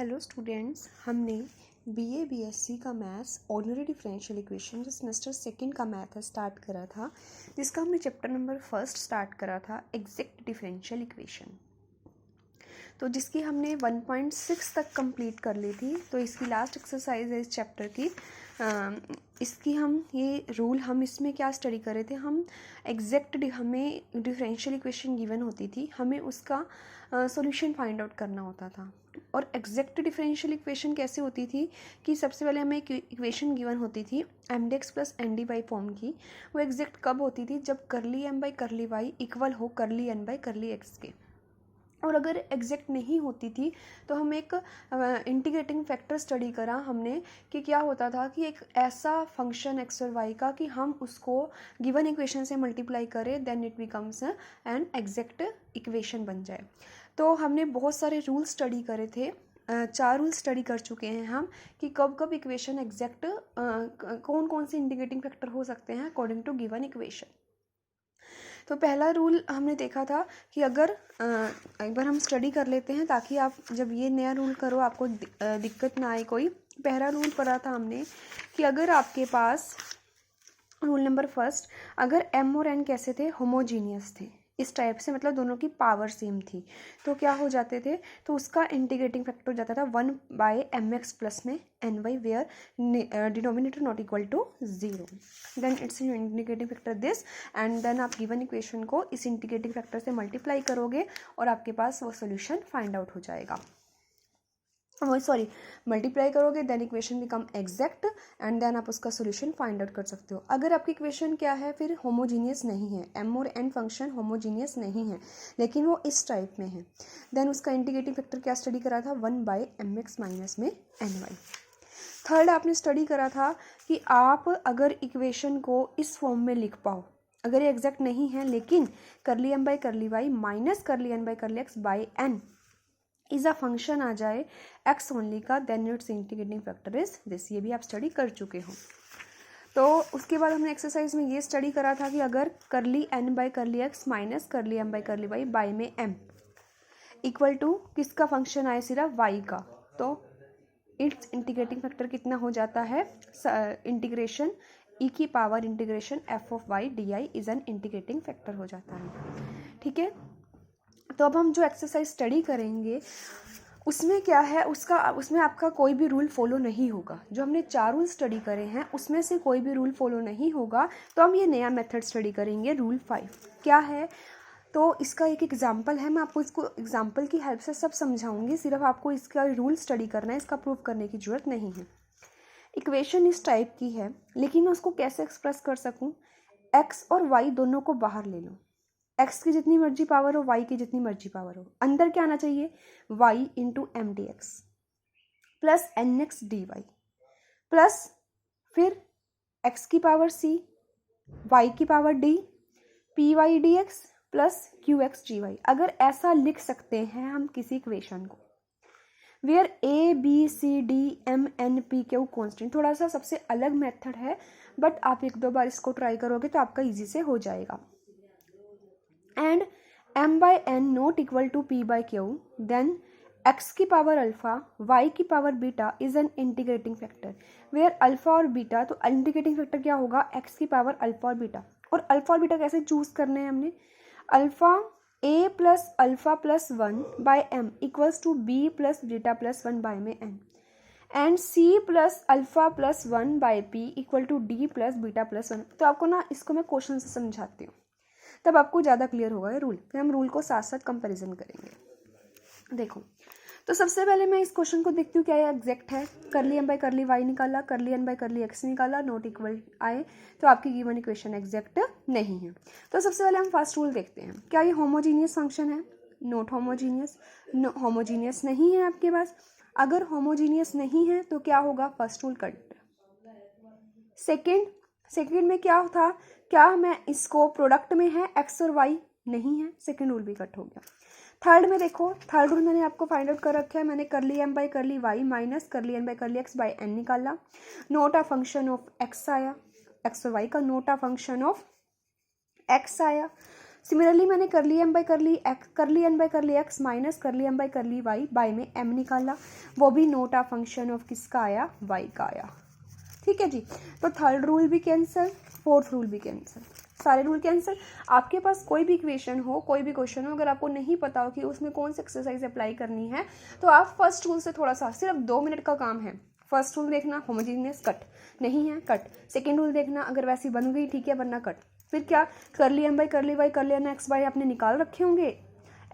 Hello students, हमने BA BSc का maths ordinary differential equation जो सेमेस्टर सेकंड का मैथ है स्टार्ट करा था, जिसका हमने चैप्टर नंबर फर्स्ट स्टार्ट करा था एग्जैक्ट डिफरेंशियल इक्वेशन। तो जिसकी हमने 1.6 तक कंप्लीट कर ली थी। तो इसकी लास्ट एक्सरसाइज है इस चैप्टर की। इसकी हम ये रूल हम इसमें क्या स्टडी कर रहे थे, हम एग्जैक्ट हमें डिफरेंशियल इक्वेशन गिवन होती थी, हमें उसका सॉल्यूशन फाइंड आउट करना होता था। और एग्जैक्ट डिफरेंशियल इक्वेशन कैसे होती थी कि सबसे पहले हमें एक इक्वेशन गिवन होती थी M D x plus N D Y form की। वो एग्जैक्ट कब होती थी, जब curly M by curly Y equal हो curly N by curly x के। और अगर एग्जैक्ट नहीं होती थी तो हम एक इंटीग्रेटिंग फैक्टर स्टडी करा हमने कि क्या होता था कि एक ऐसा फंक्शन एक्स और वाई का कि हम उसको गिवन इक्वेशन से मल्टीप्लाई करें, then it becomes an exact equation बन जाए। तो हमने बहुत सारे रूल स्टडी करे थे, 4 रूल स्टडी कर चुके हैं हम कि कब कब इक्वेशन एग्जैक्ट कौन कौन से इंटीग्रेटिंग फैक्टर हो सकते हैं अकॉर्डिंग टू गिवन इक्वेशन। तो पहला रूल हमने देखा था कि अगर एक बार हम स्टडी कर लेते हैं ताकि आप जब ये नया रूल करो आपको दिक्कत ना आए कोई। पहला रूल पढ़ा था हमने कि अगर आपके पास रूल नंबर फर्स्ट, अगर m और n कैसे थे, होमोजीनियस थे इस टाइप से, मतलब दोनों की पावर सेम थी, तो क्या हो जाते थे, तो उसका इंटीग्रेटिंग फैक्टर हो जाता था 1/mx प्लस में ny where denominator not equal to 0, then it's integrating factor this, and then आप गिवन इक्वेशन को इस इंटीग्रेटिंग फैक्टर से मल्टीप्लाई करोगे और आपके पास वो सोल्यूशन फाइंड आउट हो जाएगा। मल्टीप्लाई करोगे then equation become exact and then आप उसका सोल्यूशन फाइंड आउट कर सकते हो। अगर आपकी इक्वेशन क्या है, फिर होमोजीनियस नहीं है, एम और एन फंक्शन होमोजीनियस नहीं है लेकिन वो इस टाइप में है, देन उसका इंटीग्रेटिंग फैक्टर क्या स्टडी करा था 1/mx माइनस में ny। थर्ड आपने स्टडी करा था कि आप अगर इक्वेशन को इस फॉर्म में लिख पाओ, अगर ये एग्जैक्ट नहीं है लेकिन curly M by curly y minus curly N by curly x by N is a function आ जाए एक्स ओनली का, then it's integrating factor is this. ये भी आप स्टडी कर चुके हो। तो उसके बाद हमने एक्सरसाइज में ये स्टडी करा था कि अगर curly N by curly x minus curly M by curly Y by में एम इक्वल टू किसका फंक्शन आए, सिर्फ वाई का, तो इट्स इंटीग्रेटिंग फैक्टर कितना हो जाता है, इंटीग्रेशन ई की power integration F of Y D I is an integrating factor हो जाता है। ठीक है, तो अब हम जो एक्सरसाइज स्टडी करेंगे उसमें क्या है, उसमें आपका कोई भी रूल फॉलो नहीं होगा। जो हमने 4 रूल स्टडी करे हैं उसमें से कोई भी रूल फॉलो नहीं होगा। तो हम ये नया मेथड स्टडी करेंगे, रूल 5 क्या है। तो इसका एक एग्जाम्पल है, मैं आपको इसको एग्जाम्पल की हेल्प से सब समझाऊंगी, सिर्फ आपको इसका रूल स्टडी करना है, इसका प्रूव करने की जरूरत नहीं है। इक्वेशन इस टाइप की है लेकिन मैं उसको कैसे एक्सप्रेस कर सकूँ, एक्स और वाई दोनों को बाहर ले लो, x की जितनी मर्जी पावर हो y की जितनी मर्जी पावर हो, अंदर क्या आना चाहिए y into M D x plus N x d y plus फिर x की पावर c y की power d P y D x plus Q x G y. अगर ऐसा लिख सकते हैं हम किसी इक्वेशन को where a b c d m n p q constant, थोड़ा सा सबसे अलग मेथड है बट आप 1-2 बार इसको ट्राई करोगे तो आपका इजी से हो जाएगा। And m by n not equal to p by q, then x की पावर अल्फा y की power beta is an integrating factor where alpha और बीटा, तो इंटीग्रेटिंग फैक्टर क्या होगा, x की पावर अल्फा और बीटा। और अल्फा और बीटा कैसे चूज करने हैं हमने, alpha a plus alpha plus 1 by m equals to b plus beta plus 1 by में n, and c plus alpha plus 1 by p equal to d plus beta plus 1। तो आपको ना इसको मैं क्वेश्चन से समझाती हूँ तब आपको ज़्यादा क्लियर होगा ये रूल। फिर हम रूल को साथ साथ कंपैरिजन करेंगे। देखो, तो सबसे पहले मैं इस क्वेश्चन को देखती हूँ क्या ये एग्जैक्ट है। करली एम बाई करली वाई निकाला, करली एन बाई करली एक्स निकाला, नॉट इक्वल आए तो आपकी गिवन इक्वेशन एग्जैक्ट नहीं है। तो सबसे पहले हम फर्स्ट रूल देखते हैं, क्या ये होमोजीनियस फंक्शन है, नॉट होमोजीनियस, होमोजीनियस नहीं है आपके पास। अगर होमोजीनियस नहीं है तो क्या होगा, फर्स्ट रूल कट। सेकेंड में क्या था, क्या मैं इसको प्रोडक्ट में है एक्स और वाई, नहीं है, सेकेंड रूल भी कट हो गया। थर्ड में देखो, थर्ड रूल मैंने आपको फाइंड आउट कर रखा है, मैंने curly M by curly y minus curly N by curly x by N निकाला, not a function of x आया, एक्स और वाई का not a function of x आया। सिमिलरली मैंने curly M by curly x minus curly M by curly Y by में M निकाला, वो भी नोट आ फंक्शन ऑफ किसका आया, वाई का आया। ठीक है जी, तो थर्ड रूल भी कैंसिल, फोर्थ रूल भी कैंसिल, सारे रूल कैंसिल। आपके पास कोई भी इक्वेशन हो, कोई भी क्वेश्चन हो, अगर आपको नहीं पता हो कि उसमें कौन सी एक्सरसाइज अप्लाई करनी है, तो आप फर्स्ट रूल से थोड़ा सा, सिर्फ 2 मिनट का काम है। फर्स्ट रूल देखना, होमोजीनियस कट नहीं है, कट। सेकेंड रूल देखना, अगर वैसी बन गई ठीक है, वरना कट। फिर क्या, करली एम बाई करली वाई करली एन एक्स बाई आपने निकाल रखे होंगे,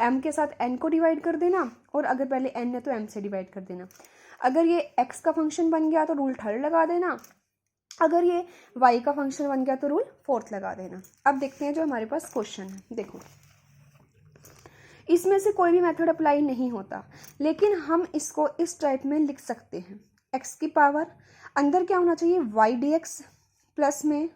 एम के साथ एन को डिवाइड कर देना, और अगर पहले एन है तो एम से डिवाइड कर देना। अगर ये एक्स का फंक्शन बन गया तो रूल थर्ड लगा देना, अगर ये वाई का फंक्शन बन गया तो रूल फोर्थ लगा देना। अब देखते हैं जो हमारे पास क्वेश्चन है। देखो, इसमें से कोई भी मेथड अप्लाई नहीं होता, लेकिन हम इसको इस टाइप में लिख सकते हैं, एक्स की पावर अंदर क्या होना चाहिए, वाई डी एक्स प्लस में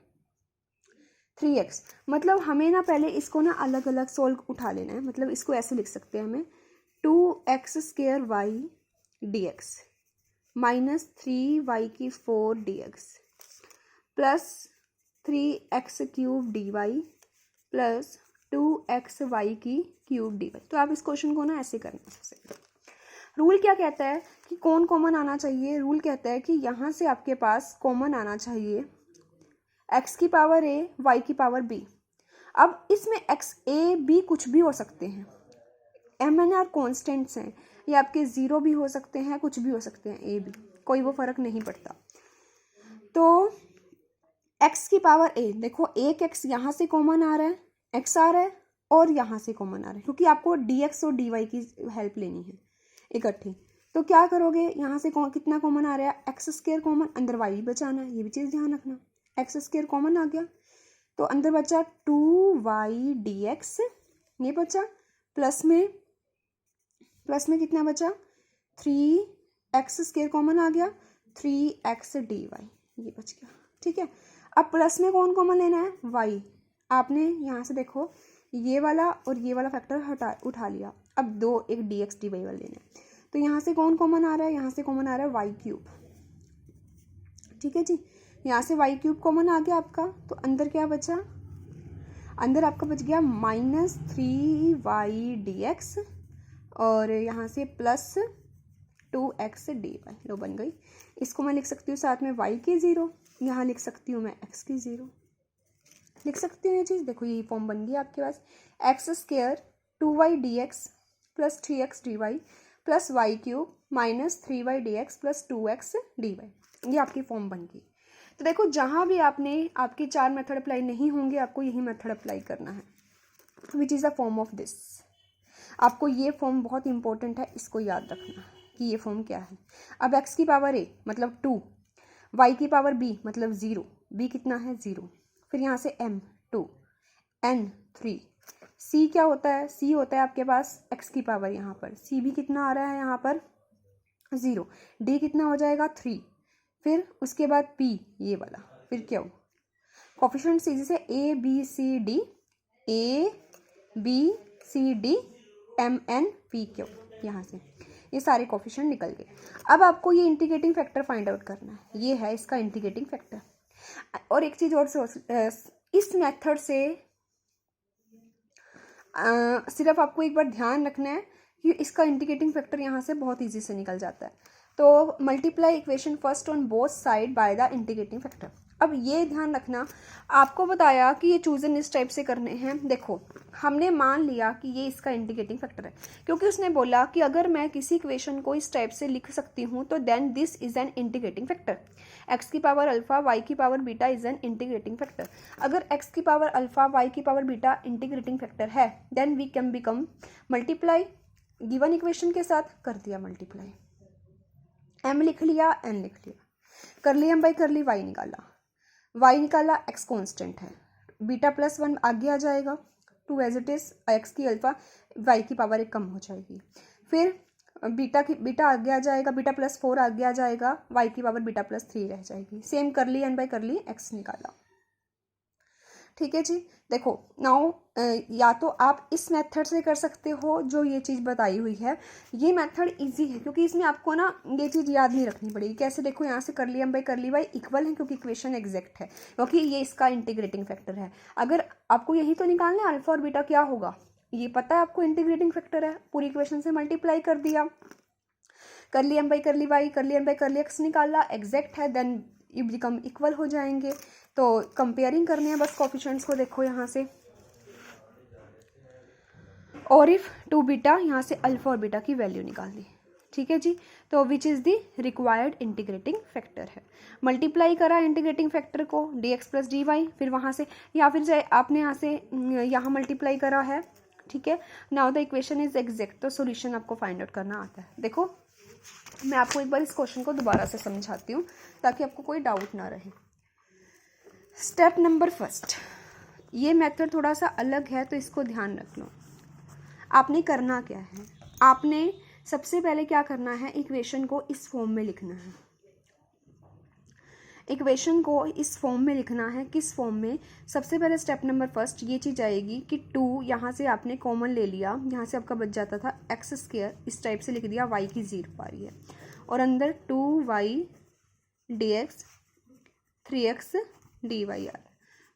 3x। मतलब हमें ना पहले इसको ना अलग अलग सोल्व उठा लेना है। मतलब इसको ऐसे लिख सकते हैं हमें, 2x² Y D X minus 3y4 dx plus 3x³ dy plus 2xy³ dy। तो आप इस क्वेश्चन को ना ऐसे करना है। रूल क्या कहता है कि कौन कॉमन आना चाहिए, रूल कहता है कि यहाँ से आपके पास कॉमन आना चाहिए x की पावर a, y की पावर b। अब इसमें x a b कुछ भी हो सकते हैं, एम एन आर कॉन्स्टेंट्स हैं, ये आपके 0 भी हो सकते हैं, कुछ भी हो सकते हैं, a b, कोई वो फर्क नहीं पड़ता। तो x की पावर a, देखो एक x यहाँ से कॉमन आ रहा है, x आ रहा है, और यहाँ से कॉमन आ रहा है, क्योंकि आपको dx और dy की हेल्प लेनी है इकट्ठी। तो क्या करोगे, यहाँ से कितना कॉमन आ रहा है, x² कॉमन, अंदर y भी बचाना है, ये भी चीज़ ध्यान रखना। x² कॉमन आ गया तो अंदर बचा 2y dx, ये बचा, प्लस में कितना बचा, 3x² कॉमन आ गया, 3x dy, ये बच गया। ठीक है, अब प्लस में कौन कॉमन लेना है, y। आपने यहाँ से देखो ये वाला और ये वाला फैक्टर उठा लिया, अब एक dx dy वाला लेना है। तो यहाँ से कौन कॉमन आ रहा है, यहाँ से कॉमन आ रहा है y³। ठीक है जी, यहाँ से y³ कॉमन आ गया आपका, तो अंदर क्या बचा, अंदर आपका बच गया -3y dx और यहाँ से प्लस 2x dy। लो बन गई। इसको मैं लिख सकती हूँ साथ में y की 0, यहाँ लिख सकती हूँ मैं x की 0, लिख सकती हूँ ये चीज़। देखो ये फॉर्म बन गई आपके पास, x² 2y dx plus 3x dy plus y³ minus 3y dx plus 2x dy, ये आपकी फॉर्म बन गई। तो देखो जहाँ भी आपके 4 मेथड अप्लाई नहीं होंगे, आपको यही मेथड अप्लाई करना है, which is the form of this. आपको ये फॉर्म बहुत इंपॉर्टेंट है, इसको याद रखना कि ये फॉर्म क्या है। अब x की पावर a मतलब 2, y की पावर b मतलब 0, b कितना है 0, फिर यहाँ से m 2, n 3, c क्या होता है, c होता है आपके पास x की पावर, यहाँ पर c भी कितना आ रहा है यहाँ पर 0, d कितना हो जाएगा 3, फिर उसके बाद p ये वाला, फिर क्या हो, कोफिशिएंट सीधी से a b c d m n p q, यहाँ से ये सारे कोफिशिएंट निकल गए। अब आपको ये इंटीग्रेटिंग फैक्टर फाइंड आउट करना है, ये है इसका इंटीग्रेटिंग फैक्टर। और एक चीज़ और इस मेथड से सिर्फ आपको एक बार ध्यान रखना है कि इसका इंटीग्रेटिंग फैक्टर यहाँ से बहुत इजी से निकल जाता है। तो multiply equation first on both side by the integrating factor. अब ये ध्यान रखना, आपको बताया कि ये चूजन इस टाइप से करने हैं। देखो हमने मान लिया कि ये इसका इंटीग्रेटिंग फैक्टर है, क्योंकि उसने बोला कि अगर मैं किसी इक्वेशन को इस टाइप से लिख सकती हूँ तो then this is an integrating factor. X की पावर अल्फा वाई की power beta is an integrating factor. अगर एक्स की पावर अल्फा वाई की पावर बीटा इंटीग्रेटिंग फैक्टर है, then we can become multiply given equation के साथ कर दिया मल्टीप्लाई, m लिख लिया n लिख लिया, करली m बाई करली y निकाला, y निकाला, x कांस्टेंट है, बीटा प्लस 1 आगे आ जाएगा, 2 एज इट इज, x की अल्फा y की पावर 1 कम हो जाएगी, फिर बीटा आगे आ जाएगा, बीटा प्लस 4 आगे आ जाएगा, y की पावर बीटा प्लस 3 रह जाएगी। सेम करली n बाई करली x निकाला। ठीक है जी। देखो नाउ या तो आप इस मेथड से कर सकते हो जो ये चीज़ बताई हुई है, ये मेथड इजी है क्योंकि इसमें आपको ना ये चीज़ याद नहीं रखनी पड़ेगी। कैसे, देखो यहाँ से curly M by curly Y equal है क्योंकि इक्वेशन एग्जैक्ट है, क्योंकि ये इसका इंटीग्रेटिंग फैक्टर है। अगर आपको यही तो निकालना है अल्फा और बीटा क्या होगा, ये पता है आपको इंटीग्रेटिंग फैक्टर है, पूरी इक्वेशन से मल्टीप्लाई कर दिया, करली एम बाई करली वाई करली एम बाई करली एक्स निकाला, एग्जैक्ट है, देन ये बिकम इक्वल हो जाएंगे। तो कंपेयरिंग करने हैं बस कोफिशिएंट्स को, देखो यहाँ से और इफ टू बीटा, यहाँ से अल्फा और बीटा की वैल्यू निकाल दी, ठीक है जी। तो which is the required integrating factor है, मल्टीप्लाई करा इंटीग्रेटिंग फैक्टर को D x plus D Y, फिर वहाँ से या फिर चाहे आपने यहाँ से यहाँ मल्टीप्लाई करा है, ठीक है। Now the equation is exact, तो सोल्यूशन आपको फाइंड आउट करना आता है। देखो मैं आपको एक बार इस क्वेश्चन को दोबारा से समझाती हूँ ताकि आपको कोई डाउट ना रहे। स्टेप नंबर फर्स्ट, ये मेथड थोड़ा सा अलग है तो इसको ध्यान रख लो। आपने करना क्या है, आपने सबसे पहले क्या करना है, इक्वेशन को इस फॉर्म में लिखना है। इक्वेशन को इस फॉर्म में लिखना है, किस फॉर्म में, सबसे पहले स्टेप नंबर फर्स्ट ये चीज़ आएगी कि 2 यहाँ से आपने कॉमन ले लिया, यहाँ से आपका बच जाता था एक्स स्क्वायर, इस टाइप से लिख दिया, y की 0 आ रही है और अंदर 2y dx 3x dy आ रहा है,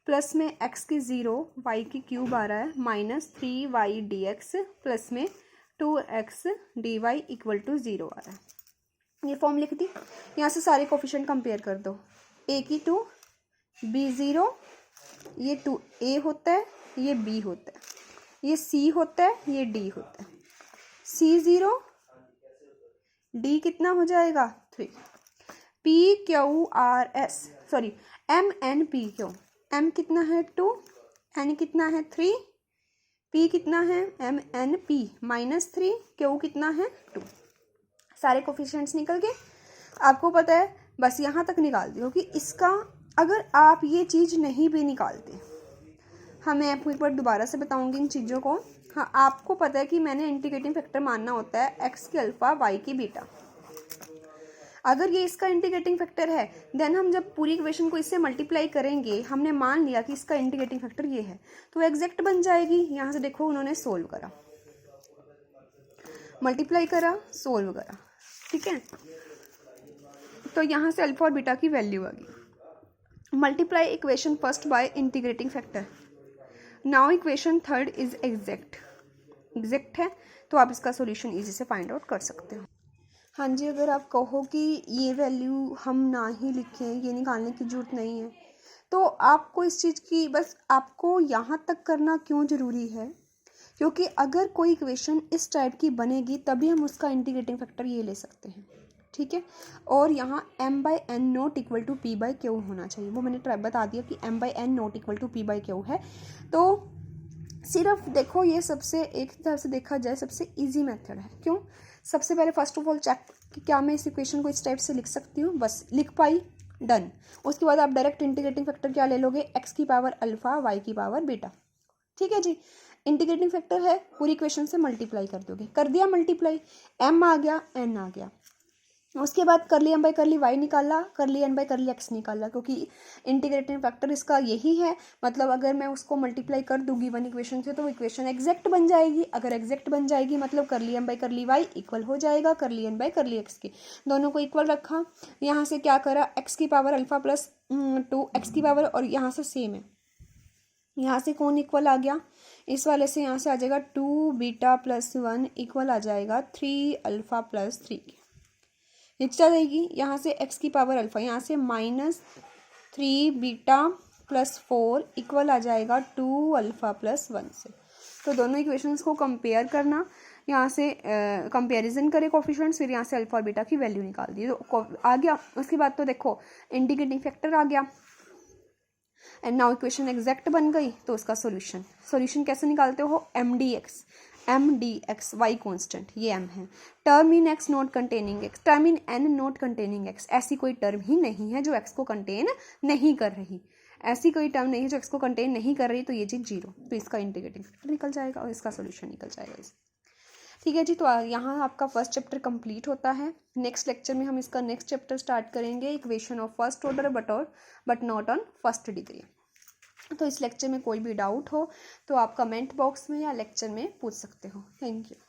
प्लस में x की 0 y की क्यूब आ रहा है माइनस 3y dx प्लस में 2x dy इक्वल टू 0 आ रहा है। ये फॉर्म लिख दी। यहाँ से सारे कोफिशिएंट कंपेयर कर दो, a की 2 b 0, ये 2a होता है, ये b होता है, ये c होता है, ये d होता है, c 0 d कितना हो जाएगा 3, p q r s sorry m n p q, m कितना है 2, n कितना है 3, p कितना है m n p minus 3, q कितना है 2। सारे कोफिशिएंट्स निकल गए, आपको पता है बस यहाँ तक निकाल दियो कि इसका अगर आप ये चीज़ नहीं भी निकालते, हाँ मैं आपको एक बार दोबारा से बताऊंगी इन चीज़ों को। हाँ आपको पता है कि मैंने इंटीग्रेटिंग फैक्टर मानना होता है एक्स की अल्फ़ा वाई की बीटा। अगर ये इसका इंटीग्रेटिंग फैक्टर है देन हम जब पूरी इक्वेशन को इससे मल्टीप्लाई करेंगे, हमने मान लिया कि इसका इंटीग्रेटिंग फैक्टर ये है तो एग्जैक्ट बन जाएगी। यहाँ से देखो उन्होंने सोल्व करा, मल्टीप्लाई करा, सोल्व करा, ठीक है। तो यहाँ से अल्फा और बीटा की वैल्यू आ गई। Multiply equation first by integrating factor, now equation third is exact, exact है तो आप इसका सॉल्यूशन इजी से फाइंड आउट कर सकते हो। हाँ जी, अगर आप कहो कि ये वैल्यू हम ना ही लिखें, ये निकालने की जरूरत नहीं है, तो आपको इस चीज़ की बस आपको यहाँ तक करना क्यों ज़रूरी है, क्योंकि अगर कोई इक्वेशन इस टाइप की बनेगी तभी हम उसका इंटीग्रेटिंग फैक्टर ये ले सकते हैं, ठीक है। और यहाँ m by N not equal to P by Q होना चाहिए, वो मैंने ट्राई बता दिया कि m by N not equal to P by Q है। तो सिर्फ देखो ये सबसे एक तरह से देखा जाए सबसे इजी मेथड है। क्यों? सबसे पहले फर्स्ट ऑफ ऑल चेक कि क्या मैं इस इक्वेशन को इस टाइप से लिख सकती हूँ, बस लिख पाई, डन। उसके बाद आप डायरेक्ट इंटीग्रेटिंग फैक्टर क्या ले लोगे, एक्स की पावर अल्फा वाई की पावर बीटा, ठीक है जी। इंटीग्रेटिंग फैक्टर है, पूरी इक्वेशन से मल्टीप्लाई कर दोगे, कर दिया मल्टीप्लाई, m आ गया n आ गया। उसके बाद करली एम बाई करली वाई निकाला, करली एन बाई करली एक्स निकाला, क्योंकि इंटीग्रेटिंग फैक्टर इसका यही है। मतलब अगर मैं उसको मल्टीप्लाई कर दूंगी वन इक्वेशन से तो वो इक्वेशन एग्जैक्ट बन जाएगी। अगर एग्जैक्ट बन जाएगी मतलब curly M by curly Y equal हो जाएगा करली एन बाई करली एक्स के, दोनों को इक्वल रखा। यहाँ से क्या करा, एक्स की पावर अल्फा प्लस 2 एक्स की पावर, और यहाँ से सेम है, यहाँ से कौन इक्वल आ गया, इस वाले से यहाँ से आ जाएगा 2 बीटा प्लस 1 इक्वल आ जाएगा 3 अल्फा प्लस 3 के। नीचे आ जाएगी, यहाँ से x की पावर अल्फा, यहाँ से माइनस 3 बीटा प्लस 4 इक्वल आ जाएगा 2 अल्फा प्लस 1 से। तो दोनों इक्वेशंस को कंपेयर करना, यहाँ से कंपेरिजन करे कोफिशिएंट्स, फिर यहाँ से अल्फा और बीटा की वैल्यू निकाल दी तो आ गया। उसके बाद तो देखो इंटीग्रेटिंग फैक्टर आ गया एंड नाउ इक्वेशन एग्जैक्ट बन गई। तो उसका सॉल्यूशन कैसे निकालते हो, m D x y constant, ये m है, term in x not containing x, term in n not containing x, ऐसी कोई टर्म ही नहीं है जो x को कंटेन नहीं कर रही, ऐसी कोई टर्म नहीं है जो x को कंटेन नहीं कर रही, तो ये चीज़ 0, तो इसका इंटीग्रेटिंग फैक्टर निकल जाएगा और इसका सोल्यूशन निकल जाएगा इस। ठीक है जी, तो यहाँ आपका फर्स्ट चैप्टर कंप्लीट होता है। नेक्स्ट लेक्चर में हम इसका नेक्स्ट चैप्टर स्टार्ट करेंगे, equation of first order but not on first degree. तो इस लेक्चर में कोई भी डाउट हो तो आप कमेंट बॉक्स में या लेक्चर में पूछ सकते हो। Thank you.